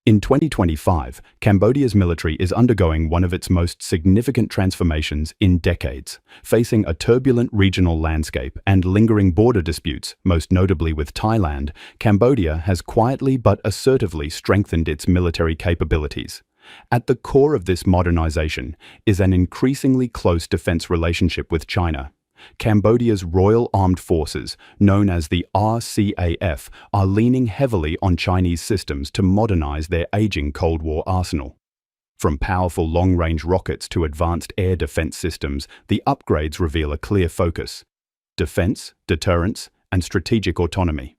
In 2025, Cambodia's military is undergoing one of its most significant transformations in decades. Facing a turbulent regional landscape and lingering border disputes, most notably with Thailand, Cambodia has quietly but assertively strengthened its military capabilities. At the core of this modernization is an increasingly close defense relationship with China. Cambodia's Royal Armed Forces, known as the RCAF, are leaning heavily on Chinese systems to modernize their aging Cold War arsenal. From powerful long-range rockets to advanced air defense systems, the upgrades reveal a clear focus: defense, deterrence, and strategic autonomy.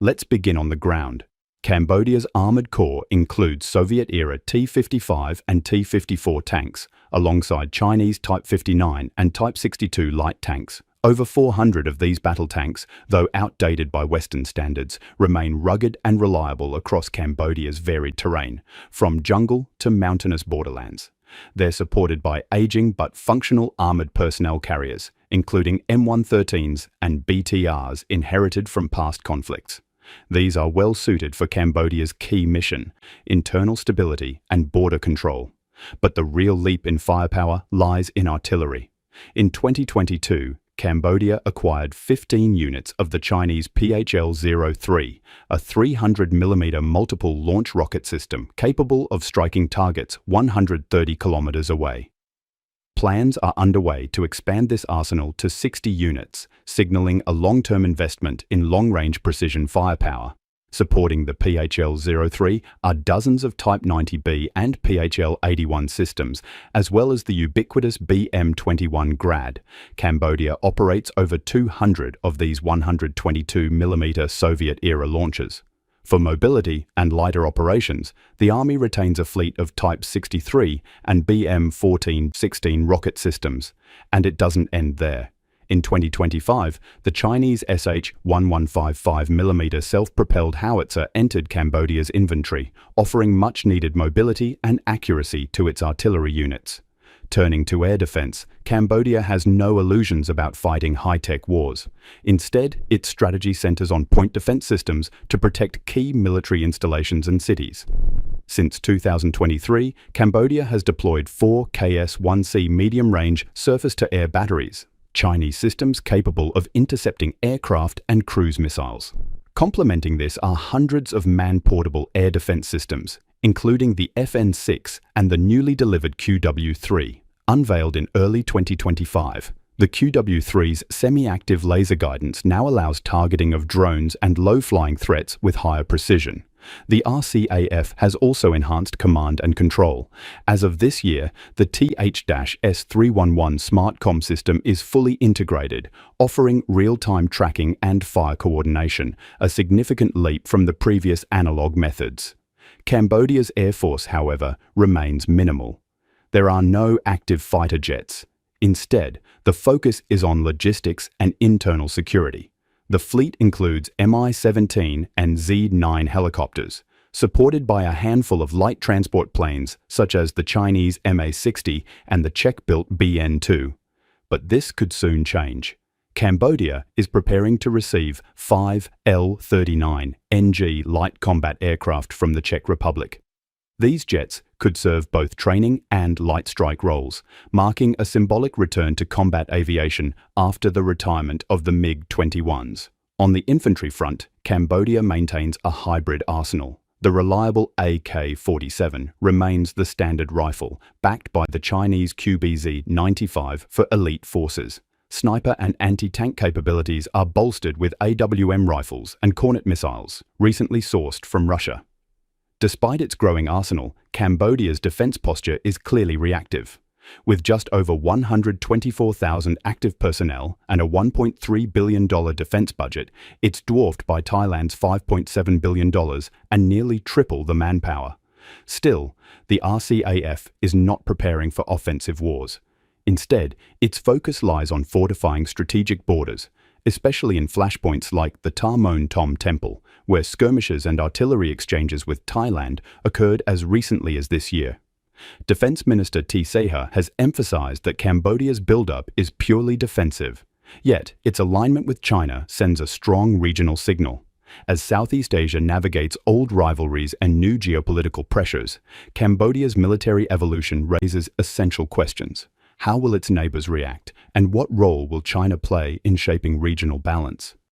Let's begin on the ground. Cambodia's armored corps includes Soviet-era T-55 and T-54 tanks, alongside Chinese Type 59 and Type 62 light tanks. Over 400 of these battle tanks, though outdated by Western standards, remain rugged and reliable across Cambodia's varied terrain, from jungle to mountainous borderlands. They're supported by aging but functional armored personnel carriers, including M113s and BTRs inherited from past conflicts. These are well suited for Cambodia's key mission: internal stability and border control. But the real leap in firepower lies in artillery. In 2022, Cambodia acquired 15 units of the Chinese PHL-03, a 300mm multiple launch rocket system capable of striking targets 130 kilometers away. Plans are underway to expand this arsenal to 60 units, signaling a long-term investment in long-range precision firepower. Supporting the PHL-03 are dozens of Type 90B and PHL-81 systems, as well as the ubiquitous BM-21 Grad. Cambodia operates over 200 of these 122mm Soviet-era launchers. For mobility and lighter operations, the Army retains a fleet of Type 63 and BM-14-16 rocket systems, and it doesn't end there. In 2025, the Chinese SH-1155mm self-propelled howitzer entered Cambodia's inventory, offering much-needed mobility and accuracy to its artillery units. Turning to air defense, Cambodia has no illusions about fighting high-tech wars. Instead, its strategy centers on point defense systems to protect key military installations and cities. Since 2023, Cambodia has deployed 4 KS-1C medium-range surface-to-air batteries, Chinese systems capable of intercepting aircraft and cruise missiles. Complementing this are hundreds of man-portable air defense systems, including the FN-6 and the newly delivered QW-3, unveiled in early 2025. The QW-3's semi-active laser guidance now allows targeting of drones and low-flying threats with higher precision. The RCAF has also enhanced command and control. As of this year, the TH-S311 SmartCom system is fully integrated, offering real-time tracking and fire coordination, a significant leap from the previous analog methods. Cambodia's Air Force, however, remains minimal. There are no active fighter jets. Instead, the focus is on logistics and internal security. The fleet includes Mi-17 and Z-9 helicopters, supported by a handful of light transport planes such as the Chinese Ma-60 and the Czech-built BN-2. But this could soon change. Cambodia is preparing to receive 5 L-39 NG light combat aircraft from the Czech Republic. These jets could serve both training and light strike roles, marking a symbolic return to combat aviation after the retirement of the MiG-21s. On the infantry front, Cambodia maintains a hybrid arsenal. The reliable AK-47 remains the standard rifle, backed by the Chinese QBZ-95 for elite forces. Sniper and anti-tank capabilities are bolstered with AWM rifles and Cornet missiles, recently sourced from Russia. Despite its growing arsenal, Cambodia's defense posture is clearly reactive. With just over 124,000 active personnel and a $1.3 billion defense budget, it's dwarfed by Thailand's $5.7 billion and nearly triple the manpower. Still, the RCAF is not preparing for offensive wars. Instead, its focus lies on fortifying strategic borders, especially in flashpoints like the Ta Mon Tom Temple, where skirmishes and artillery exchanges with Thailand occurred as recently as this year. Defense Minister T. Seha has emphasized that Cambodia's buildup is purely defensive. Yet, its alignment with China sends a strong regional signal. As Southeast Asia navigates old rivalries and new geopolitical pressures, Cambodia's military evolution raises essential questions. How will its neighbors react, and what role will China play in shaping regional balance?